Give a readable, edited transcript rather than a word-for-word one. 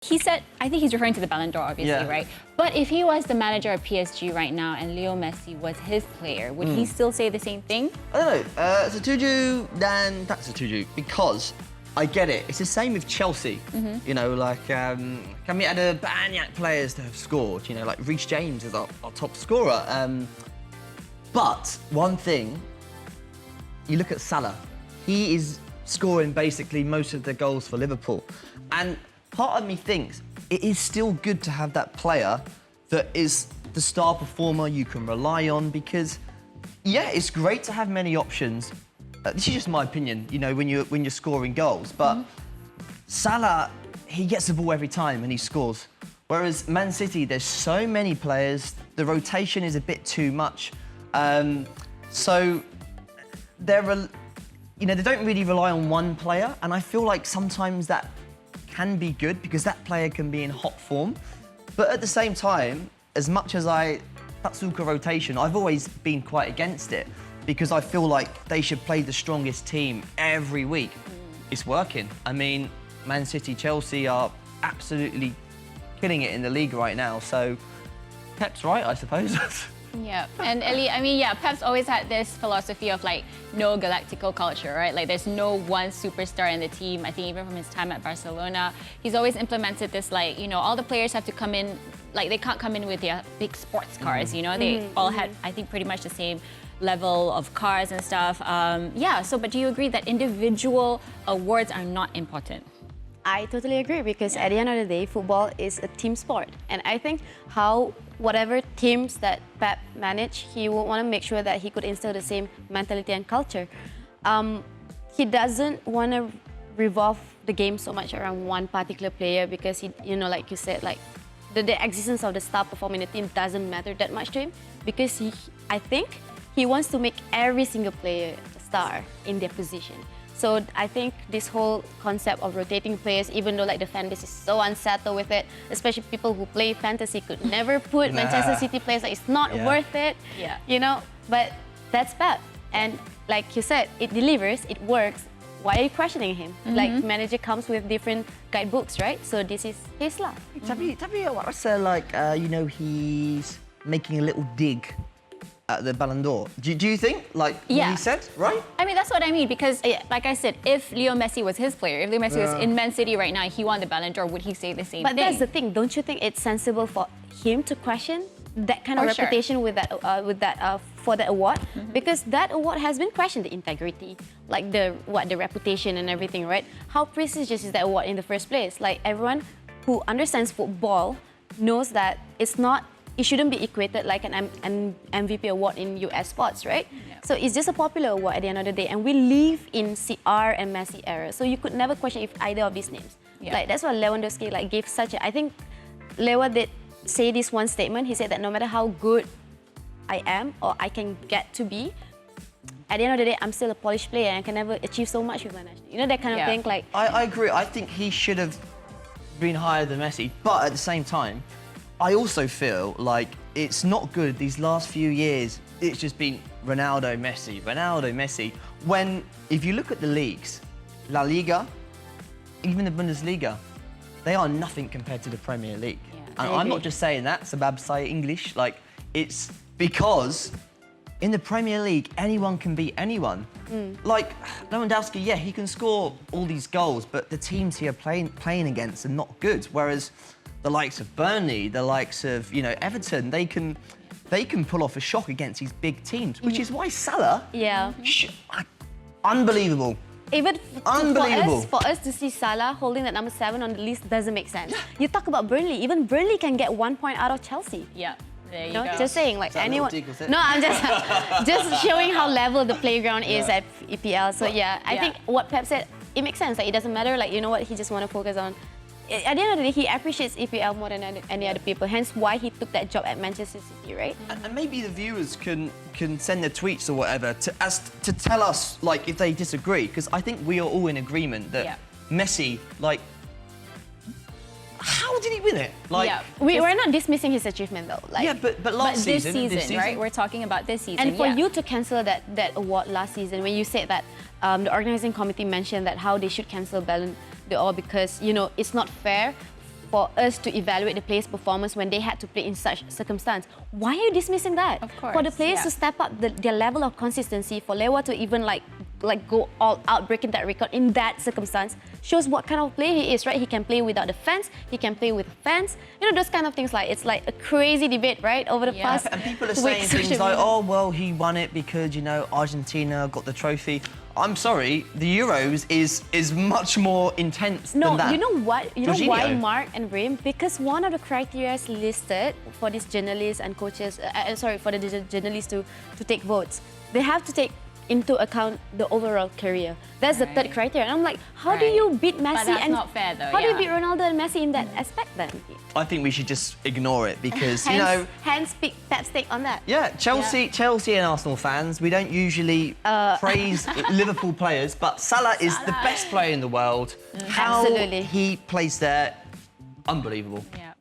He said, I think he's referring to the Ballon d'Or, obviously, right? But if he was the manager of PSG right now and Leo Messi was his player, would he still say the same thing? I don't know. Setuju dan tak setuju because I get it. It's the same with Chelsea. You know, like kami ada banyak players that have scored. You know, like Reece James is our top scorer. But one thing, you look at Salah. He is scoring basically most of the goals for Liverpool, and part of me thinks it is still good to have that player that is the star performer you can rely on because, yeah, it's great to have many options. This is just my opinion, you know, when you're scoring goals. But Salah, he gets the ball every time and he scores. Whereas Man City, there's so many players, the rotation is a bit too much. So you know, they don't really rely on one player, and I feel like sometimes that can be good because that player can be in hot form. But at the same time, as much as Tatsuka rotation, I've always been quite against it because I feel like they should play the strongest team every week. It's working. I mean, Man City, Chelsea are absolutely killing it in the league right now, so Pep's right, I suppose. Yeah, and Elli, I mean, yeah, Pep's always had this philosophy of like no galactical culture, right? Like there's no one superstar in the team. I think even from his time at Barcelona, he's always implemented this like, you know, all the players have to come in, like they can't come in with their big sports cars, you know? They all had, I think, pretty much the same level of cars and stuff. Yeah, so, but do you agree that individual awards are not important? I totally agree because at the end of the day, football is a team sport. And I think whatever teams that Pep manage, he will want to make sure that he could instill the same mentality and culture. He doesn't want to revolve the game so much around one particular player because he, you know, like you said, like the existence of the star performer in the team doesn't matter that much to him because I think he wants to make every single player a star in their position. So I think this whole concept of rotating players, even though like the fan base is so unsettled with it, especially people who play fantasy could never put Manchester City players, like it's not worth it, you know, but that's Pep. And like you said, it delivers, it works. Why are you questioning him? Like manager comes with different guidebooks, right? So this is his lah. Tapi awak rasa like, you know, he's making a little dig at the Ballon d'Or. Do you think, like what he said, right? I mean, that's what I mean, because like I said, if Leo Messi was his player, if Leo Messi was in Man City right now, he won the Ballon d'Or, would he say the same thing? But that's the thing, don't you think it's sensible for him to question that kind of reputation with that for that award? Because that award has been questioned, the integrity, like the reputation and everything, right? How prestigious is that award in the first place? Like everyone who understands football knows that it shouldn't be equated like an MVP award in US sports, right? So it's just a popular award at the end of the day, and we live in CR and Messi era, so you could never question if either of these names. Like that's why Lewandowski like gave such a. I think Lewa did say this one statement. He said that no matter how good I am or I can get to be, at the end of the day, I'm still a polished player and I can never achieve so much with my national. You know, that kind of thing. Like I agree. I think he should have been higher than Messi, but at the same time, I also feel like it's not good these last few years. It's just been Ronaldo, Messi. When, if you look at the leagues, La Liga, even the Bundesliga, they are nothing compared to the Premier League. And I'm not just saying that, Sabab say English, like it's because in the Premier League, anyone can beat anyone. Like Lewandowski, yeah, he can score all these goals, but the teams he are playing against are not good. Whereas the likes of Burnley, the likes of, you know, Everton, they can pull off a shock against these big teams, which is why Salah, unbelievable. Even unbelievable. For us to see Salah holding that number 7 on the list doesn't make sense. You talk about Burnley, even Burnley can get 1 point out of Chelsea. Yeah, there you go. Just saying, like anyone. No, I'm just showing how level the playground is at EPL. So I think what Pep said, it makes sense. Like it doesn't matter. Like you know what, he just want to focus on. At the end of the day, he appreciates EPL more than any other people. Hence, why he took that job at Manchester City, right? And maybe the viewers can send their tweets or whatever to tell us like if they disagree, because I think we are all in agreement that Messi, like, how did he win it? Like, we're not dismissing his achievement though. Like, but last this season, right? We're talking about this season. And for you to cancel that award last season, when you said that the organizing committee mentioned that how they should cancel Ballon d'Or because, you know, it's not fair for us to evaluate the players' performance when they had to play in such circumstance. Why are you dismissing that? Of course, For the players yeah. to step up their level of consistency, for Lewa to even like go all out, breaking that record in that circumstance, shows what kind of player he is, right? He can play without the fans, he can play with fans. You know, those kind of things, like, it's like a crazy debate, right? Over the past And people are saying weeks, things social like, media. oh, well, he won it because, you know, Argentina got the trophy. I'm sorry, the Euros is much more intense No, than that. you know what? You know why, Jorginho. Mark and Rim? Because one of the criteria listed for these journalists and coaches, for the journalists to take votes, they have to take into account the overall career. That's the third criteria. And I'm like, how do Right. you beat Messi? But that's and not fair though, How do you yeah. beat Ronaldo and Messi in that aspect then? I think we should just ignore it because, you know, Hence Pep's take on that. yeah, Chelsea and Arsenal fans, we don't usually praise Liverpool players, but Salah is the best player in the world. How Absolutely. he plays there, unbelievable. Yeah.